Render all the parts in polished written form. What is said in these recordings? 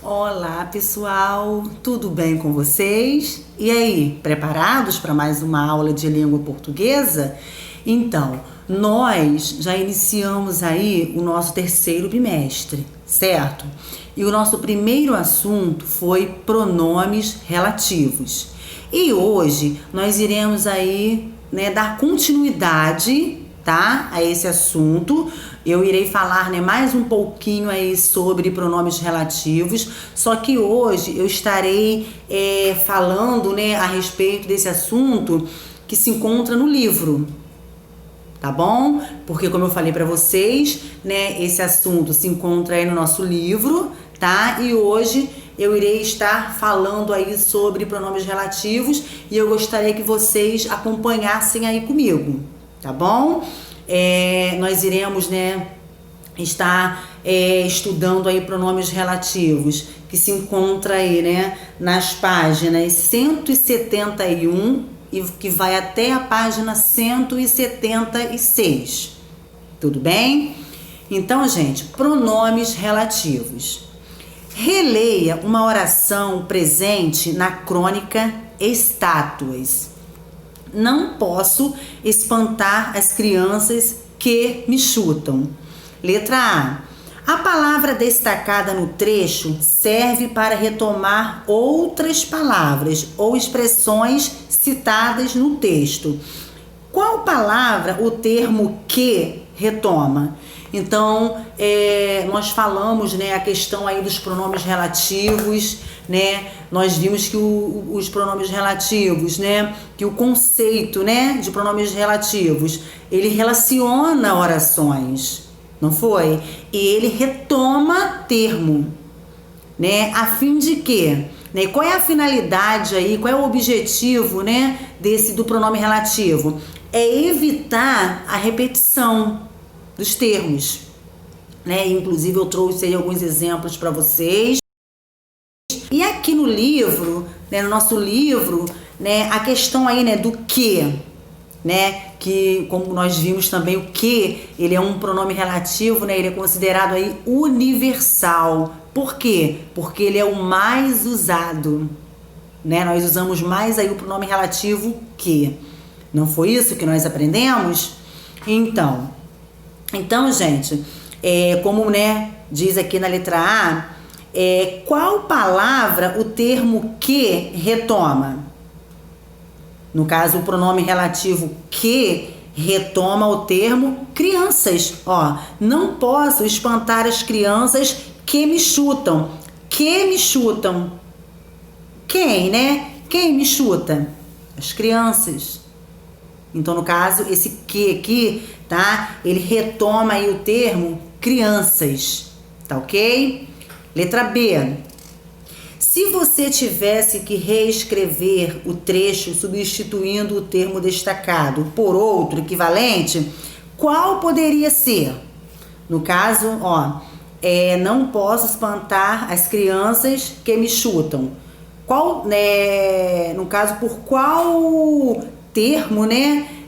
Olá, pessoal, tudo bem com vocês? E aí, preparados para mais uma aula de língua portuguesa? Então, nós já iniciamos aí o nosso terceiro bimestre, certo? E o nosso primeiro assunto foi pronomes relativos. E hoje nós iremos aí, dar continuidade, tá, a esse assunto. Eu irei falar, mais um pouquinho aí sobre pronomes relativos, só que hoje eu estarei falando, a respeito desse assunto que se encontra no livro, tá bom? Porque como eu falei para vocês, esse assunto se encontra aí no nosso livro, tá? E hoje eu irei estar falando aí sobre pronomes relativos e eu gostaria que vocês acompanhassem aí comigo, tá bom? Nós iremos, estar estudando aí pronomes relativos, que se encontra aí, nas páginas 171 e que vai até a página 176. Tudo bem? Então, gente, pronomes relativos. Releia uma oração presente na crônica Estátuas. Não posso espantar as crianças que me chutam. Letra A. A palavra destacada no trecho serve para retomar outras palavras ou expressões citadas no texto. Qual palavra o termo que retoma? Então, nós falamos, a questão aí dos pronomes relativos, nós vimos que os pronomes relativos, que o conceito, de pronomes relativos, ele relaciona orações, não foi? E ele retoma termo, a fim de quê? Qual é a finalidade aí, qual é o objetivo, do pronome relativo? É evitar a repetição dos termos, Inclusive eu trouxe aí alguns exemplos para vocês. E aqui no livro, no nosso livro, a questão aí, do que, que como nós vimos também o que, ele é um pronome relativo, ele é considerado aí universal. Por quê? Porque ele é o mais usado, Nós usamos mais aí o pronome relativo que. Não foi isso que nós aprendemos? Então, gente, como diz aqui na letra A, qual palavra o termo que retoma? No caso, o pronome relativo que retoma o termo crianças. Ó, não posso espantar as crianças que me chutam. Que me chutam? Quem, Quem me chuta? As crianças. Então, no caso, esse que aqui, tá? Ele retoma aí o termo crianças, tá ok? Letra B. Se você tivesse que reescrever o trecho substituindo o termo destacado por outro equivalente, qual poderia ser? No caso, não posso espantar as crianças que me chutam. Qual, no caso, por qual termo,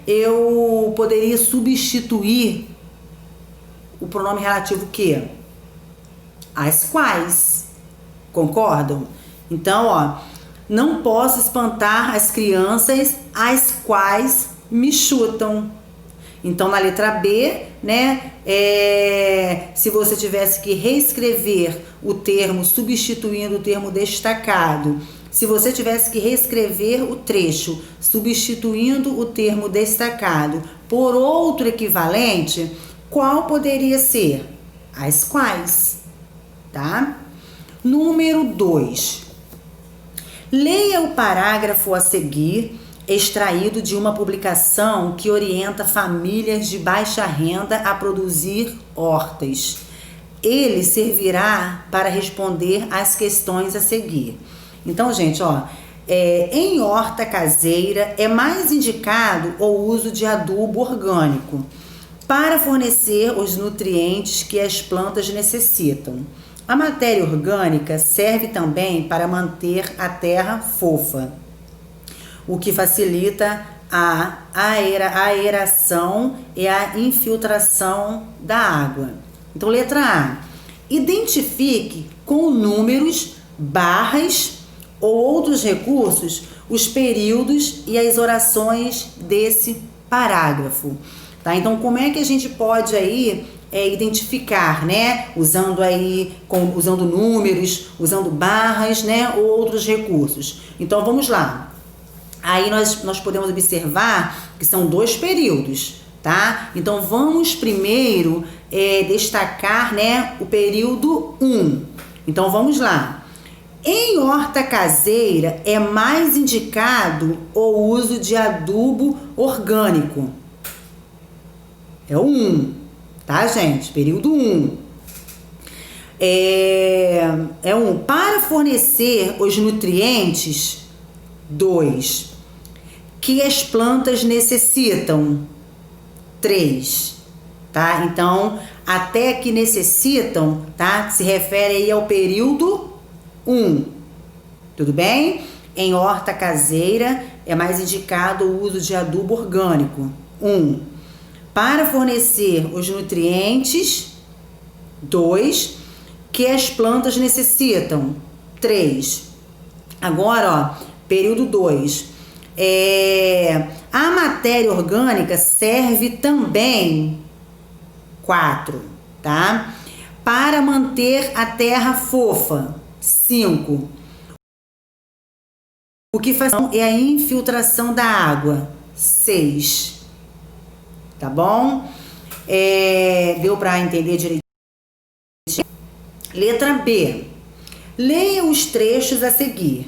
eu poderia substituir o pronome relativo que? As quais. Concordam? Então, não posso espantar as crianças as quais me chutam. Então, na letra B, se você tivesse que reescrever o termo substituindo o termo destacado, se você tivesse que reescrever o trecho substituindo o termo destacado por outro equivalente, qual poderia ser? As quais, tá? Número 2. Leia o parágrafo a seguir, extraído de uma publicação que orienta famílias de baixa renda a produzir hortas. Ele servirá para responder às questões a seguir. Então, gente, em horta caseira é mais indicado o uso de adubo orgânico para fornecer os nutrientes que as plantas necessitam. A matéria orgânica serve também para manter a terra fofa, o que facilita a aeração e a infiltração da água. Então, letra A. Identifique com números, barras ou outros recursos, os períodos e as orações desse parágrafo. Tá? Então, como é que a gente pode aí identificar, né? Usando números, usando barras, né? Ou outros recursos. Então, vamos lá. Aí nós podemos observar que são 2 períodos, tá? Então, vamos primeiro destacar, né, o período 1. Então, vamos lá. Em horta caseira, é mais indicado o uso de adubo orgânico. É o 1, tá, gente? Período 1. É 1. Para fornecer os nutrientes, 2. Que as plantas necessitam, 3. Tá? Então, até que necessitam, tá? Se refere aí ao período 1. Tudo bem? Em horta caseira, é mais indicado o uso de adubo orgânico, 1. Para fornecer os nutrientes, 2. Que as plantas necessitam, 3. Agora, ó, período 2. A matéria orgânica serve também, 4, tá? Para manter a terra fofa, 5. O que faz é a infiltração da água, 6. Tá bom? Deu para entender direitinho? Letra B. Leia os trechos a seguir.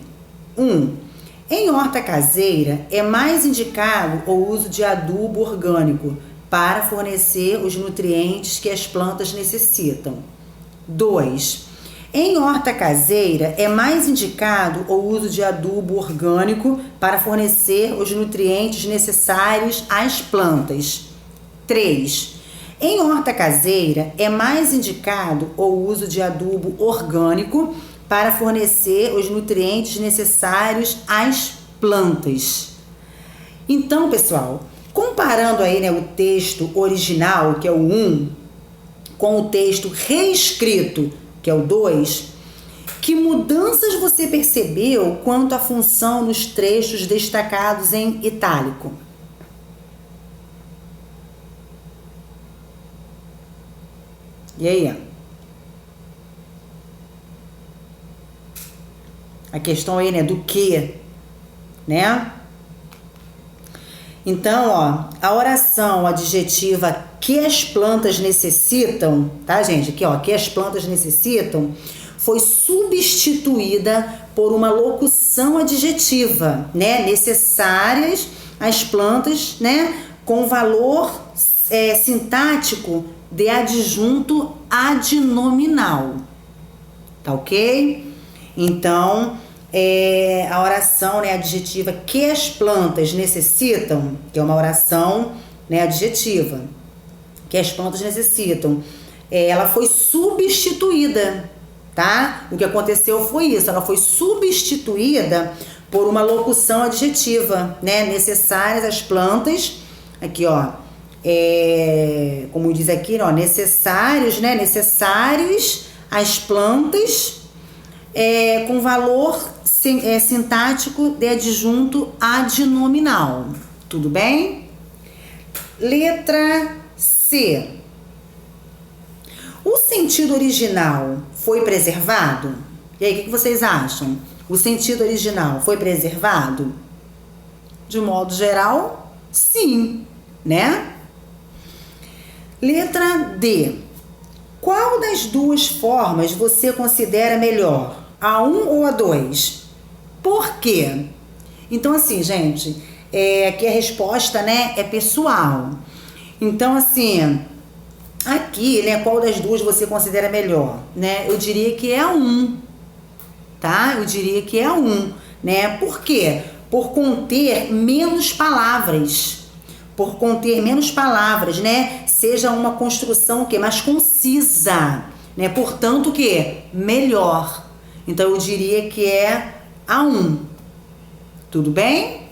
1. Em horta caseira, é mais indicado o uso de adubo orgânico para fornecer os nutrientes que as plantas necessitam. 2. Em horta caseira, é mais indicado o uso de adubo orgânico para fornecer os nutrientes necessários às plantas. 3. Em horta caseira, é mais indicado o uso de adubo orgânico para fornecer os nutrientes necessários às plantas. Então, pessoal, comparando aí, né, o texto original, que é o 1, com o texto reescrito, que é o 2, que mudanças você percebeu quanto à função nos trechos destacados em itálico? E aí? A questão aí, né, do que, né? Então, ó, a oração adjetiva que as plantas necessitam, tá, gente? Aqui, ó, que as plantas necessitam, foi substituída por uma locução adjetiva, né? Necessárias as plantas, né? Com valor sintático de adjunto adnominal. Tá ok? Então, a oração, né, adjetiva que as plantas necessitam, que é uma oração, né, adjetiva, que as plantas necessitam, ela foi substituída, tá? O que aconteceu foi isso, ela foi substituída por uma locução adjetiva, né, necessárias às plantas, aqui, ó, como diz aqui, ó, necessários, né, necessários às plantas, com valor sintático de adjunto adnominal. Tudo bem? Letra C. O sentido original foi preservado? E aí, o que vocês acham? O sentido original foi preservado? De modo geral, sim, né? Letra D. Qual das duas formas você considera melhor? A 1 ou a 2? Por quê? Então, assim, gente, aqui a resposta, né, é pessoal. Então, assim, aqui, né, qual das duas você considera melhor? Né? Eu diria que é a 1, tá? Eu diria que é a 1, né? Por quê? Por conter menos palavras. Por conter menos palavras, né? Seja uma construção que mais concisa, né? Portanto, que melhor. Então, eu diria que é a 1. Tudo bem?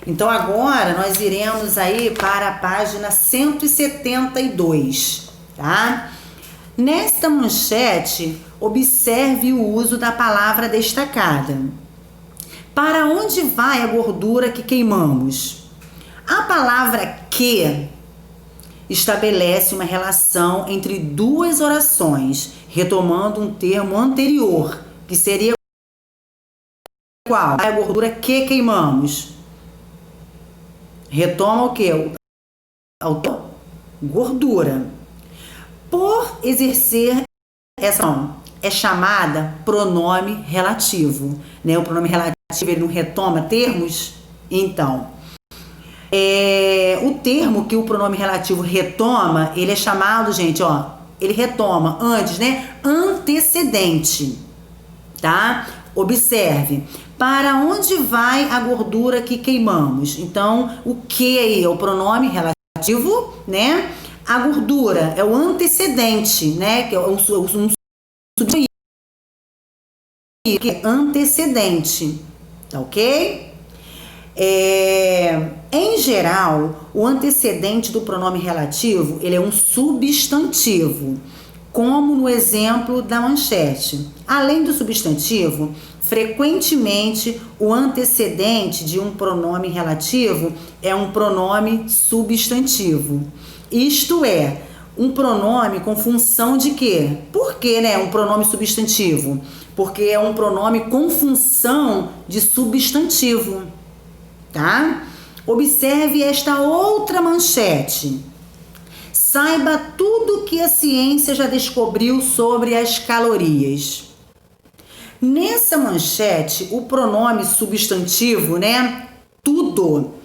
Então, agora nós iremos aí para a página 172, tá? Nesta manchete, observe o uso da palavra destacada. Para onde vai a gordura que queimamos? A palavra que estabelece uma relação entre duas orações, retomando um termo anterior, que seria qual? A gordura que queimamos. Retoma o quê? Gordura. Por exercer essa ação, é chamada pronome relativo, né? O pronome relativo ele não retoma termos, então o termo que o pronome relativo retoma, ele é chamado, gente, ele retoma antes, né? Antecedente, tá? Observe, para onde vai a gordura que queimamos? Então, o que aí é o pronome relativo, né? A gordura é o antecedente, né? Que é um antecedente, tá ok? Em geral, o antecedente do pronome relativo, ele é um substantivo, como no exemplo da manchete. Além do substantivo, frequentemente o antecedente de um pronome relativo é um pronome substantivo. Isto é, um pronome com função de quê? Por que, né, um pronome substantivo? Porque é um pronome com função de substantivo, tá? Observe esta outra manchete. Saiba tudo que a ciência já descobriu sobre as calorias. Nessa manchete, o pronome substantivo, né, tudo,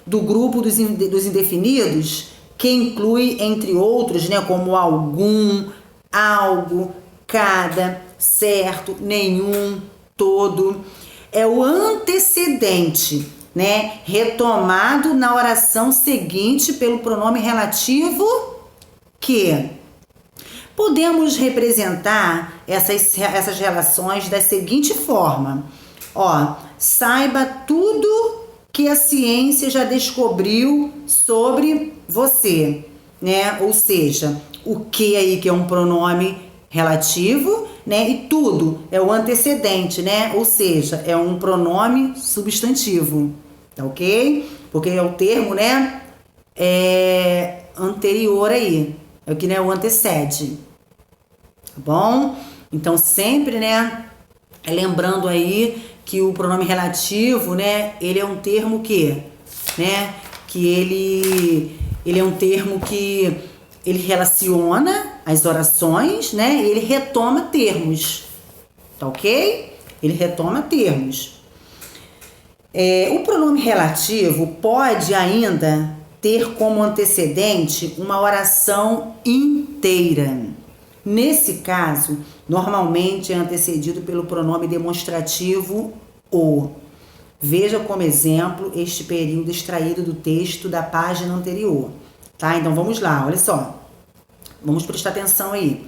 do grupo dos indefinidos, que inclui, entre outros, né, como algum, algo, cada, certo, nenhum, todo, é o antecedente, né, retomado na oração seguinte pelo pronome relativo que. Podemos representar essas relações da seguinte forma. Saiba tudo que a ciência já descobriu sobre você, né? Ou seja, o que aí que é um pronome relativo, né? E tudo é o antecedente, né? Ou seja, é um pronome substantivo, tá ok? Porque é o termo, né? Anterior aí. É o que, né, o antecede. Tá bom? Então, sempre, né, lembrando aí que o pronome relativo, né, ele é um termo que, né, que ele é um termo que ele relaciona as orações, né, e ele retoma termos. Tá ok? Ele retoma termos. O pronome relativo pode ainda ter como antecedente uma oração inteira. Nesse caso, normalmente é antecedido pelo pronome demonstrativo o. Veja como exemplo este período extraído do texto da página anterior. Tá? Então vamos lá, olha só. Vamos prestar atenção aí.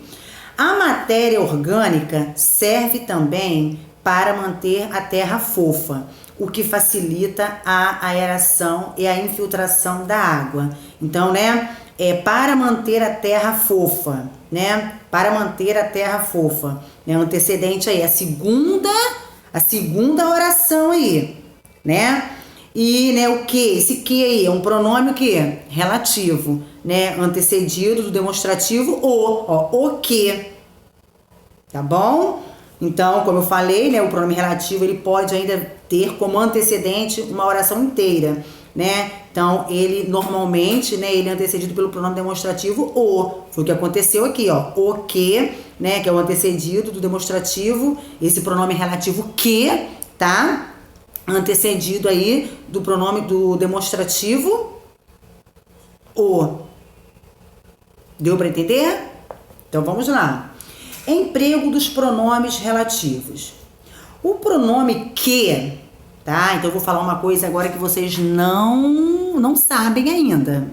A matéria orgânica serve também para manter a terra fofa, o que facilita a aeração e a infiltração da água. Então, né, para manter a terra fofa, né? Para manter a terra fofa. Né? O antecedente aí, a segunda oração aí, né? E, né, o que? Esse que aí é um pronome o quê? Relativo, né? Antecedido do demonstrativo o que. Tá bom? Então, como eu falei, né, o pronome relativo ele pode ainda ter como antecedente uma oração inteira, né? Então, ele normalmente, né, ele é antecedido pelo pronome demonstrativo o. Foi o que aconteceu aqui, o que, né, que é o antecedido do demonstrativo, esse pronome relativo que, tá? Antecedido aí do pronome do demonstrativo o. Deu para entender? Então, vamos lá. Emprego dos pronomes relativos. O pronome que, tá? Então eu vou falar uma coisa agora que vocês não sabem ainda.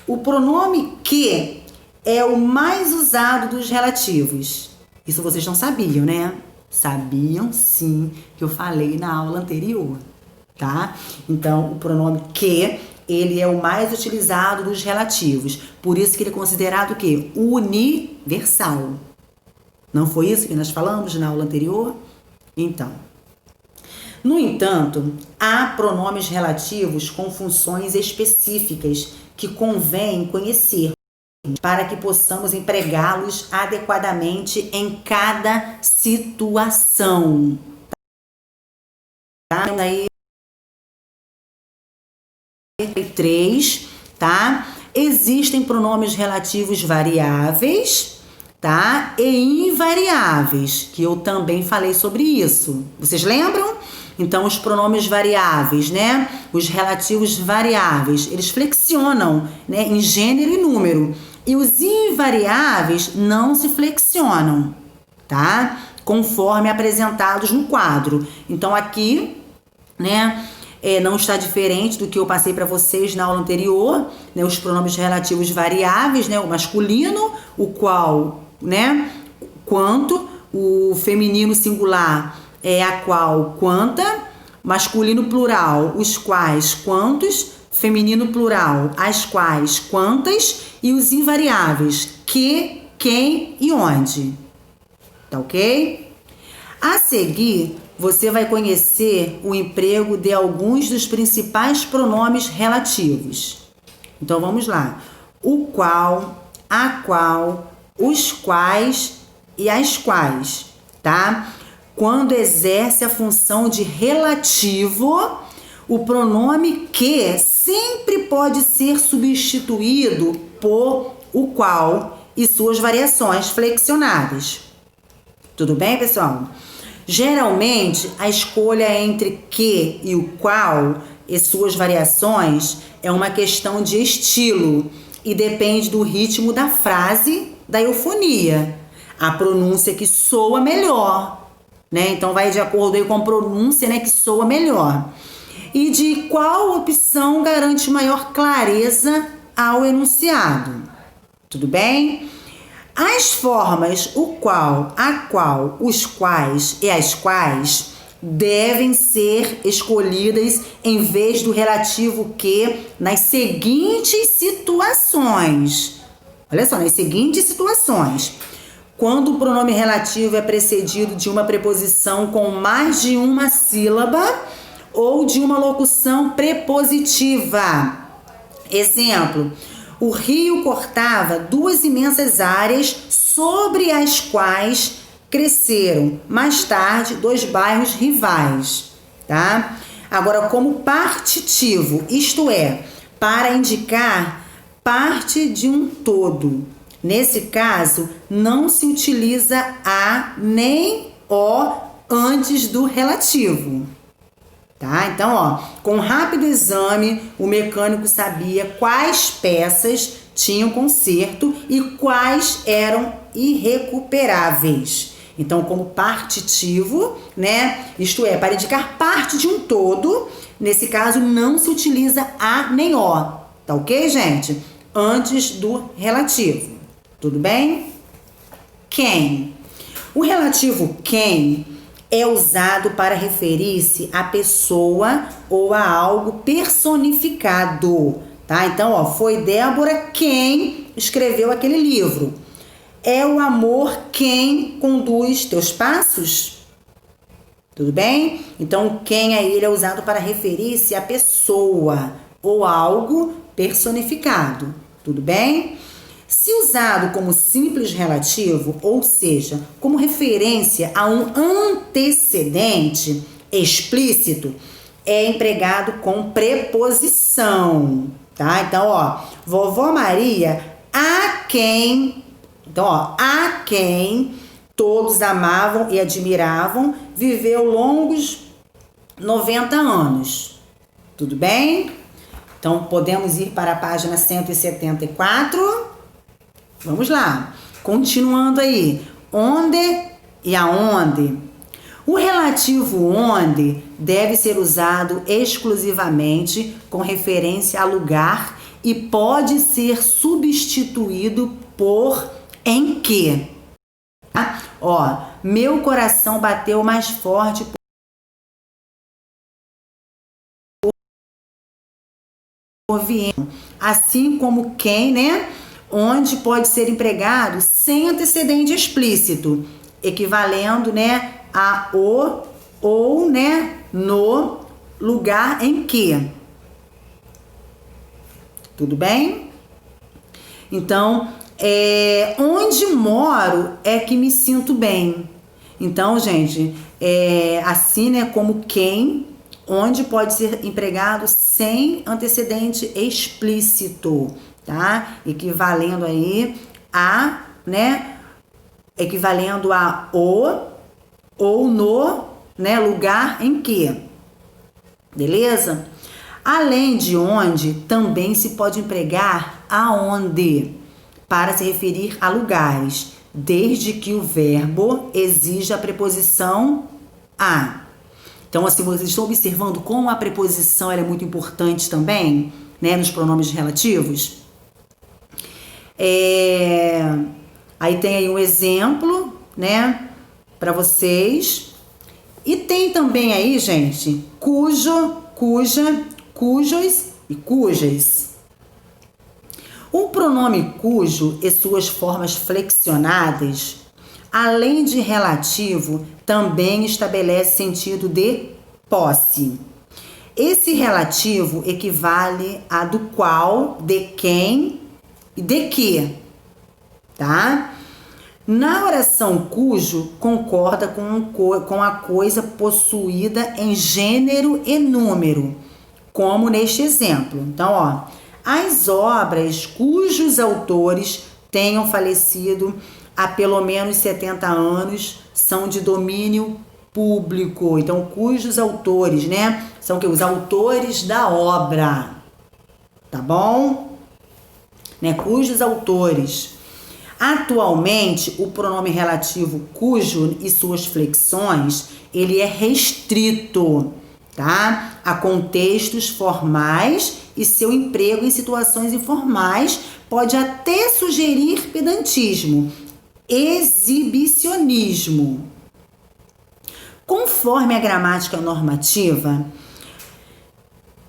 O pronome que é o mais usado dos relativos. Isso vocês não sabiam, né? Sabiam sim, que eu falei na aula anterior, tá? Então o pronome que ele é o mais utilizado dos relativos. Por isso que ele é considerado o quê? Universal. Não foi isso que nós falamos na aula anterior? Então, no entanto, há pronomes relativos com funções específicas que convém conhecer para que possamos empregá-los adequadamente em cada situação. Tá? Aí, 3, tá? Existem pronomes relativos variáveis, tá? E invariáveis, que eu também falei sobre isso. Vocês lembram? Então, os pronomes variáveis, né? Os relativos variáveis, eles flexionam, né? Em gênero e número. E os invariáveis não se flexionam, tá? Conforme apresentados no quadro. Então, aqui, né? Não está diferente do que eu passei para vocês na aula anterior, né? Os pronomes relativos variáveis, né? O masculino, o qual, né? Quanto, o feminino singular é a qual, quanta, masculino plural, os quais, quantos, feminino plural, as quais, quantas, e os invariáveis, que, quem e onde. Tá ok? A seguir, você vai conhecer o emprego de alguns dos principais pronomes relativos. Então, vamos lá. O qual, a qual, os quais e as quais, tá? Quando exerce a função de relativo, o pronome que sempre pode ser substituído por o qual e suas variações flexionadas. Tudo bem, pessoal? Geralmente, a escolha entre que e o qual e suas variações é uma questão de estilo e depende do ritmo da frase, da eufonia, a pronúncia que soa melhor, né? Então, vai de acordo aí com a pronúncia, né, que soa melhor. E de qual opção garante maior clareza ao enunciado. Tudo bem? As formas o qual, a qual, os quais e as quais devem ser escolhidas em vez do relativo que nas seguintes situações. Olha só, nas seguintes situações. Quando o pronome relativo é precedido de uma preposição com mais de uma sílaba ou de uma locução prepositiva. Exemplo: o rio cortava 2 imensas áreas sobre as quais cresceram, mais tarde, 2 bairros rivais, tá? Agora, como partitivo, isto é, para indicar parte de um todo. Nesse caso, não se utiliza a nem o antes do relativo. Tá? Então, ó, com um rápido exame, o mecânico sabia quais peças tinham conserto e quais eram irrecuperáveis. Então, como partitivo, né? Isto é, para indicar parte de um todo, nesse caso não se utiliza a nem o. Tá ok, gente? Antes do relativo. Tudo bem? Quem? O relativo quem é usado para referir-se a pessoa ou a algo personificado, tá? Então, ó, foi Débora quem escreveu aquele livro. É o amor quem conduz teus passos? Tudo bem? Então, quem aí ele é usado para referir-se a pessoa ou algo personificado. Tudo bem? Se usado como simples relativo, ou seja, como referência a um antecedente explícito, é empregado com preposição, tá? Então, ó, vovó Maria, a quem, então, ó, a quem todos amavam e admiravam, viveu longos 90 anos. Tudo bem? Então, podemos ir para a página 174. Vamos lá, continuando aí. Onde e aonde? O relativo onde deve ser usado exclusivamente com referência a lugar e pode ser substituído por em que. Tá? Ó, meu coração bateu mais forte viemos, assim como quem, né? Onde pode ser empregado sem antecedente explícito, equivalendo, né, a o ou, né, no lugar em que. Tudo bem? Então, onde moro é que me sinto bem. Então, gente, assim, né, como quem, onde pode ser empregado sem antecedente explícito, tá? Equivalendo aí a, né, equivalendo a o ou no, né, lugar em que. Beleza? Além de onde, também se pode empregar aonde, para se referir a lugares, desde que o verbo exija a preposição a. Então, assim, vocês estão observando como a preposição ela é muito importante também, né, nos pronomes relativos? Aí tem aí um exemplo, né, para vocês. E tem também aí, gente, cujo, cuja, cujos e cujas. O pronome cujo e suas formas flexionadas, além de relativo, também estabelece sentido de posse. Esse relativo equivale a do qual, de quem e de que, tá? Na oração cujo, concorda com a coisa possuída em gênero e número, como neste exemplo. Então, ó, as obras cujos autores tenham falecido há pelo menos 70 anos são de domínio público. Então, cujos autores, né? São que os autores da obra, tá bom? Né? Cujos autores. Atualmente, o pronome relativo cujo e suas flexões, ele é restrito, tá? A contextos formais e seu emprego em situações informais pode até sugerir pedantismo, exibicionismo. Conforme a gramática normativa,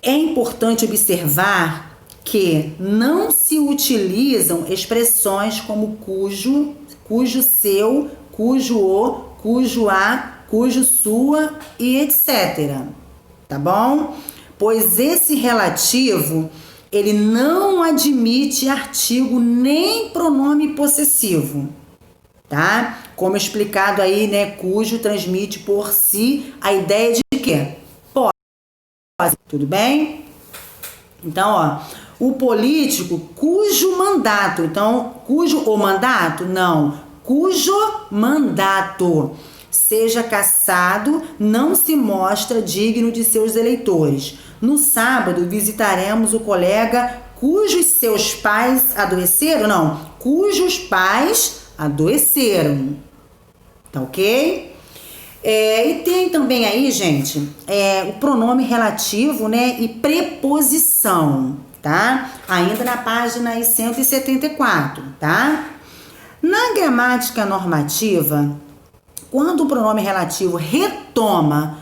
é importante observar que não se utilizam expressões como cujo, cujo seu, cujo o, cujo a, cujo sua e etc. Tá bom? Pois esse relativo, ele não admite artigo nem pronome possessivo, tá? Como explicado aí, né, cujo transmite por si a ideia de quê? Pode. Tudo bem? Então, ó, o político cujo mandato, então, cujo o mandato? Não, cujo mandato seja cassado não se mostra digno de seus eleitores. No sábado visitaremos o colega cujos seus pais adoeceram? Não, cujos pais adoeceram. Tá ok? E tem também aí, gente, o pronome relativo, né, e preposição, tá? Ainda na página 174, tá? Na gramática normativa, quando o pronome relativo retoma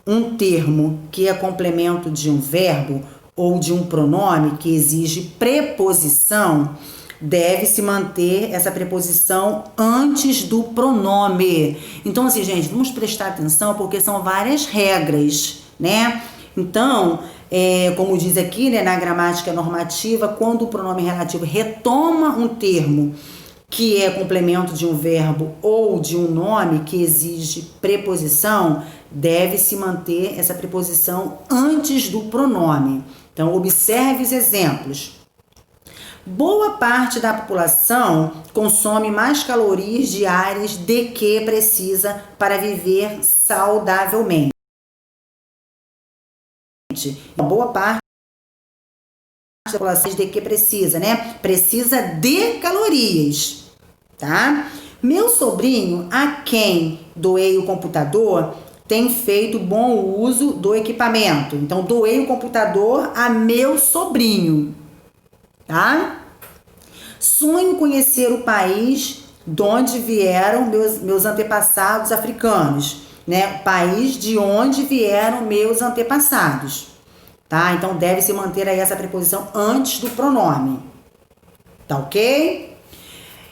um termo que é complemento de um verbo ou de um pronome que exige preposição, deve-se manter essa preposição antes do pronome. Então, assim, gente, vamos prestar atenção porque são várias regras, né? Então, como diz aqui, né, na gramática normativa, quando o pronome relativo retoma um termo que é complemento de um verbo ou de um nome que exige preposição, deve-se manter essa preposição antes do pronome. Então, observe os exemplos. Boa parte da população consome mais calorias diárias do que precisa para viver saudavelmente. Boa parte da população de que precisa, né? Precisa de calorias, tá? Meu sobrinho, a quem doei o computador, tem feito bom uso do equipamento. Então, doei o computador a meu sobrinho, tá? Sonho conhecer o país de onde vieram meus antepassados africanos, né? O país de onde vieram meus antepassados. tá? Então deve-se manter aí essa preposição antes do pronome, tá ok?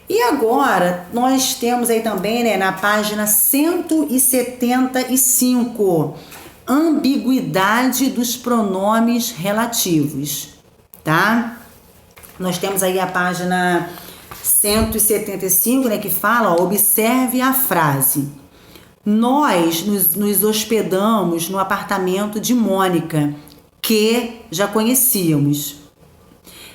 E agora nós temos aí também, né, na página 175, ambiguidade dos pronomes relativos, tá? Nós temos aí a página 175, né, que fala, ó, observe a frase. Nós nos hospedamos no apartamento de Mônica, que já conhecíamos.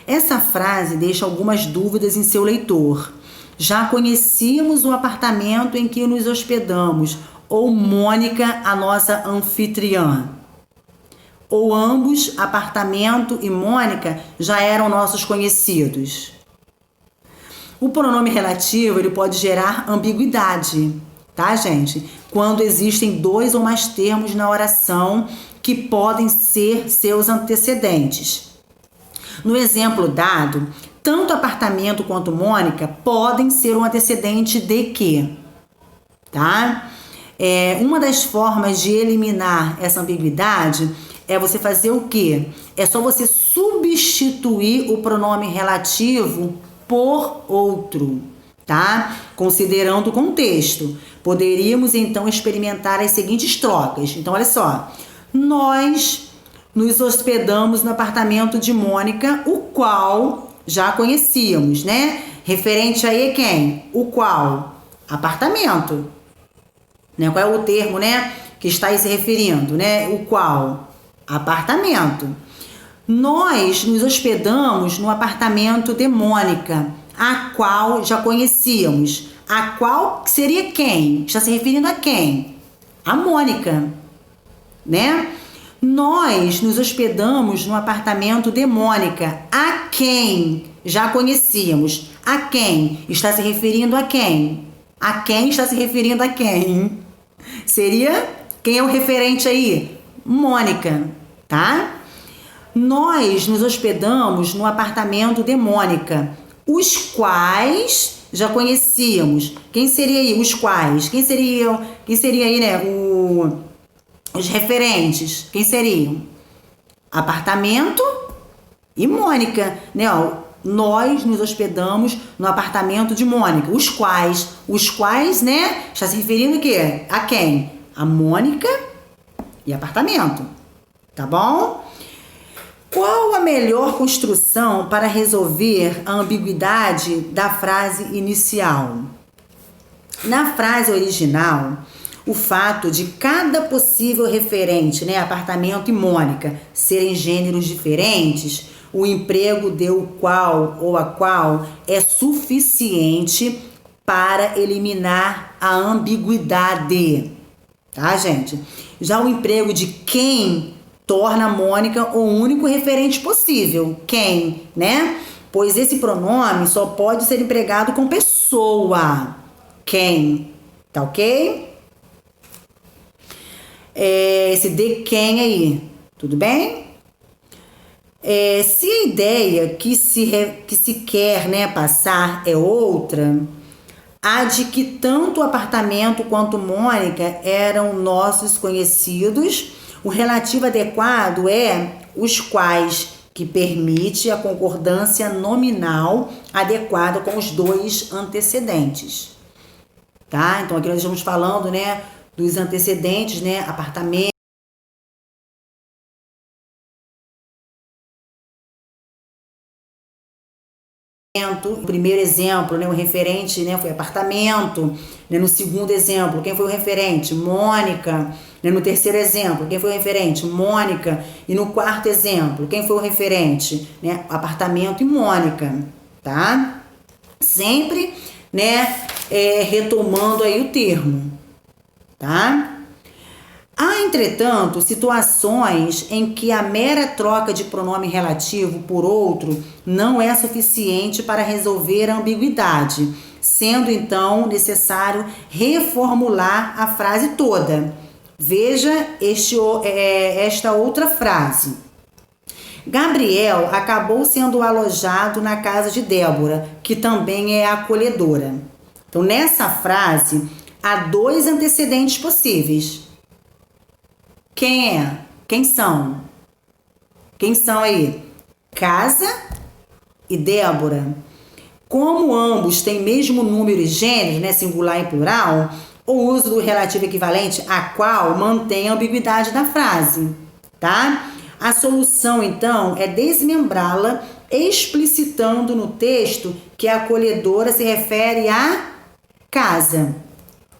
Essa frase deixa algumas dúvidas em seu leitor. Já conhecíamos o apartamento em que nos hospedamos, ou Mônica, a nossa anfitriã. Ou ambos, apartamento e Mônica, já eram nossos conhecidos. O pronome relativo ele pode gerar ambiguidade, tá, gente? Quando existem dois ou mais termos na oração que podem ser seus antecedentes. No exemplo dado, tanto apartamento quanto Mônica podem ser um antecedente de que, tá? Uma das formas de eliminar essa ambiguidade é você fazer o quê? É só você substituir o pronome relativo por outro, tá? Considerando o contexto. Poderíamos então experimentar as seguintes trocas. Então, olha só. Nós nos hospedamos no apartamento de Mônica, o qual já conhecíamos, né? Referente aí quem? O qual? Apartamento. Né? Qual é o termo, né? Que está aí se referindo, né? O qual? Apartamento. Nós nos hospedamos no apartamento de Mônica, a qual já conhecíamos. A qual seria quem? Está se referindo a quem? A Mônica, né? Nós nos hospedamos no apartamento de Mônica, a quem já conhecíamos. A quem? Está se referindo a quem? A quem está se referindo a quem? Seria, quem é o referente aí? Mônica, tá? Nós nos hospedamos no apartamento de Mônica, os quais já conhecíamos. Quem seria aí? Os quais? Quem seria aí, né? Os referentes. Quem seriam? Apartamento e Mônica, né? Ó, nós nos hospedamos no apartamento de Mônica, os quais, né? Está se referindo o quê? A quem? A Mônica e apartamento, tá bom? Qual a melhor construção para resolver a ambiguidade da frase inicial? Na frase original, o fato de cada possível referente, né, apartamento e Mônica, serem gêneros diferentes, o emprego de o qual ou a qual é suficiente para eliminar a ambiguidade, tá, gente? Já o emprego de quem torna a Mônica o único referente possível. Quem, né? Pois esse pronome só pode ser empregado com pessoa. Quem, tá ok? Esse de quem aí, tudo bem? Se a ideia que se quer, né, passar é outra, a de que tanto o apartamento quanto Mônica eram nossos conhecidos, o relativo adequado é os quais, que permite a concordância nominal adequada com os dois antecedentes, tá? Então aqui nós estamos falando, né, dos antecedentes, né, apartamento, no primeiro exemplo, né, o referente, né, foi apartamento, né, no segundo exemplo, quem foi o referente? Mônica, né, no terceiro exemplo, quem foi o referente? Mônica, e no quarto exemplo, quem foi o referente? Né, apartamento e Mônica, tá? Sempre, né, retomando aí o termo, tá? Há, entretanto, situações em que a mera troca de pronome relativo por outro não é suficiente para resolver a ambiguidade, sendo então necessário reformular a frase toda. Veja esta outra frase. Gabriel acabou sendo alojado na casa de Débora, que também é acolhedora. Então, nessa frase, há dois antecedentes possíveis. Quem é? Quem são? Quem são aí? Casa e Débora. Como ambos têm mesmo número e gênero, né, singular e plural, o uso do relativo equivalente a qual mantém a ambiguidade da frase, tá? A solução, então, é desmembrá-la, explicitando no texto que a acolhedora se refere à casa.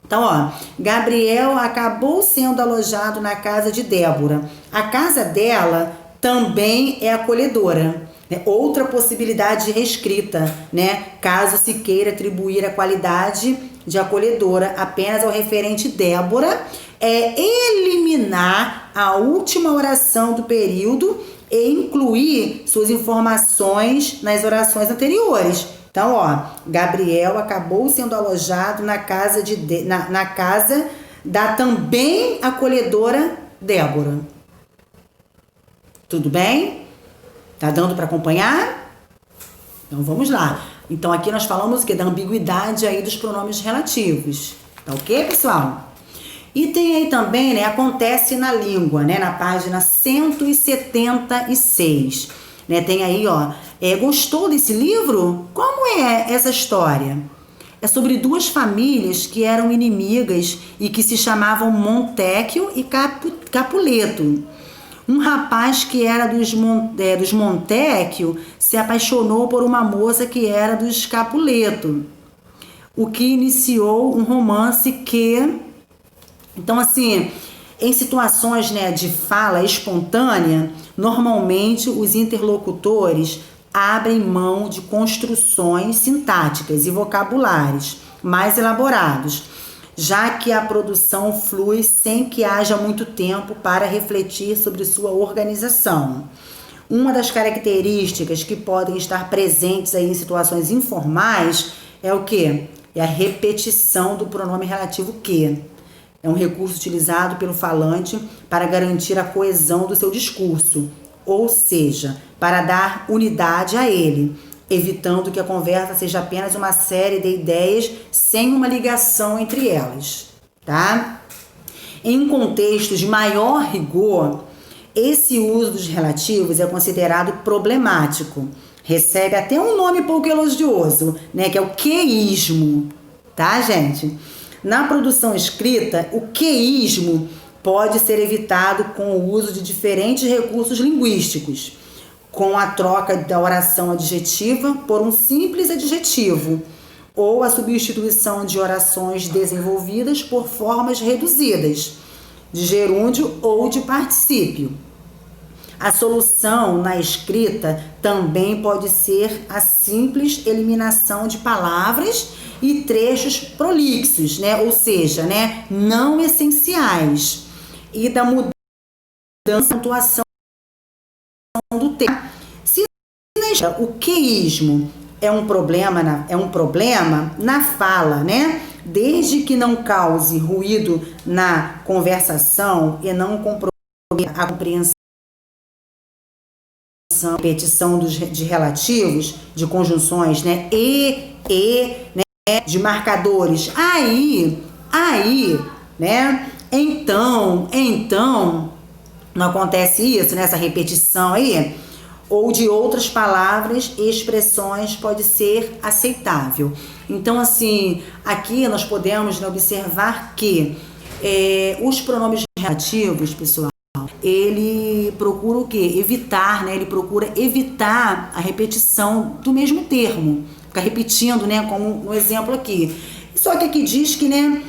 Então, ó, Gabriel acabou sendo alojado na casa de Débora. A casa dela também é acolhedora. Outra possibilidade de reescrita, né? Caso se queira atribuir a qualidade de acolhedora apenas ao referente Débora, é eliminar a última oração do período e incluir suas informações nas orações anteriores. Então, ó, Gabriel acabou sendo alojado na casa na casa da também acolhedora Débora. Tudo bem? Tá dando para acompanhar? Então vamos lá. Então aqui nós falamos o quê? Da ambiguidade aí dos pronomes relativos. Tá ok, pessoal? E tem aí também, né, acontece na língua, né, na página 176, né, tem aí, ó, gostou desse livro? Como é essa história? É sobre duas famílias que eram inimigas e que se chamavam Montecchio e Capuleto. Um rapaz que era dos Montecchio se apaixonou por uma moça que era dos Capuleto, o que iniciou um romance que... Então, assim, em situações, né, de fala espontânea, normalmente os interlocutores abrem mão de construções sintáticas e vocabulários mais elaborados, já que a produção flui sem que haja muito tempo para refletir sobre sua organização. Uma das características que podem estar presentes aí em situações informais é o quê? É a repetição do pronome relativo que. É um recurso utilizado pelo falante para garantir a coesão do seu discurso, ou seja, para dar unidade a ele, evitando que a conversa seja apenas uma série de ideias sem uma ligação entre elas, tá? Em contextos de maior rigor, esse uso dos relativos é considerado problemático. Recebe até um nome pouco elogioso, né, que é o queísmo, tá, gente? Na produção escrita, o queísmo pode ser evitado com o uso de diferentes recursos linguísticos, com a troca da oração adjetiva por um simples adjetivo, ou a substituição de orações desenvolvidas por formas reduzidas, de gerúndio ou de particípio. A solução na escrita também pode ser a simples eliminação de palavras e trechos prolixos, né? Ou seja, né, não essenciais, e da mudança da pontuação do texto. Se o queísmo é um problema na fala, né? Desde que não cause ruído na conversação e não comprometa a compreensão, repetição de relativos, de conjunções, né? Né? De marcadores. Aí, né? Então, não acontece isso, nessa repetição aí, ou de outras palavras e expressões pode ser aceitável. Então, assim, aqui nós podemos, né, observar que os pronomes relativos, pessoal, ele procura o quê? Evitar, né? Ele procura evitar a repetição do mesmo termo. Ficar repetindo, né? Como no exemplo aqui. Só que aqui diz que, né?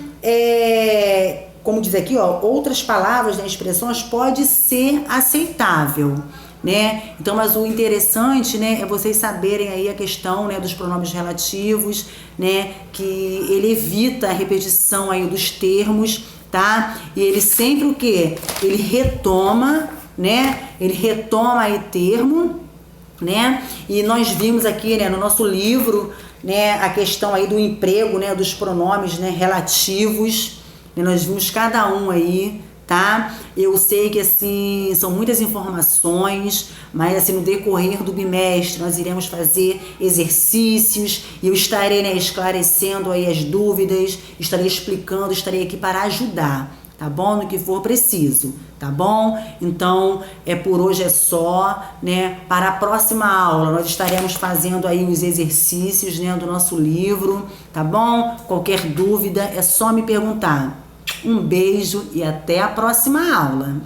Como diz aqui, ó, outras palavras, né, expressões pode ser aceitável, né? Então, mas o interessante, né, é vocês saberem aí a questão, né, dos pronomes relativos, né? Que ele evita a repetição aí dos termos, tá? E ele sempre o quê? Ele retoma, né? Ele retoma aí termo, né? E nós vimos aqui, né, no nosso livro, né, a questão aí do emprego, né, dos pronomes, né, relativos, né? Nós vimos cada um aí, tá? Eu sei que, assim, são muitas informações, mas, assim, no decorrer do bimestre nós iremos fazer exercícios e eu estarei, né, esclarecendo aí as dúvidas, estarei explicando, estarei aqui para ajudar, tá bom? No que for preciso, tá bom? Então, por hoje é só, né? Para a próxima aula, nós estaremos fazendo aí os exercícios, né, do nosso livro, tá bom? Qualquer dúvida é só me perguntar. Um beijo e até a próxima aula.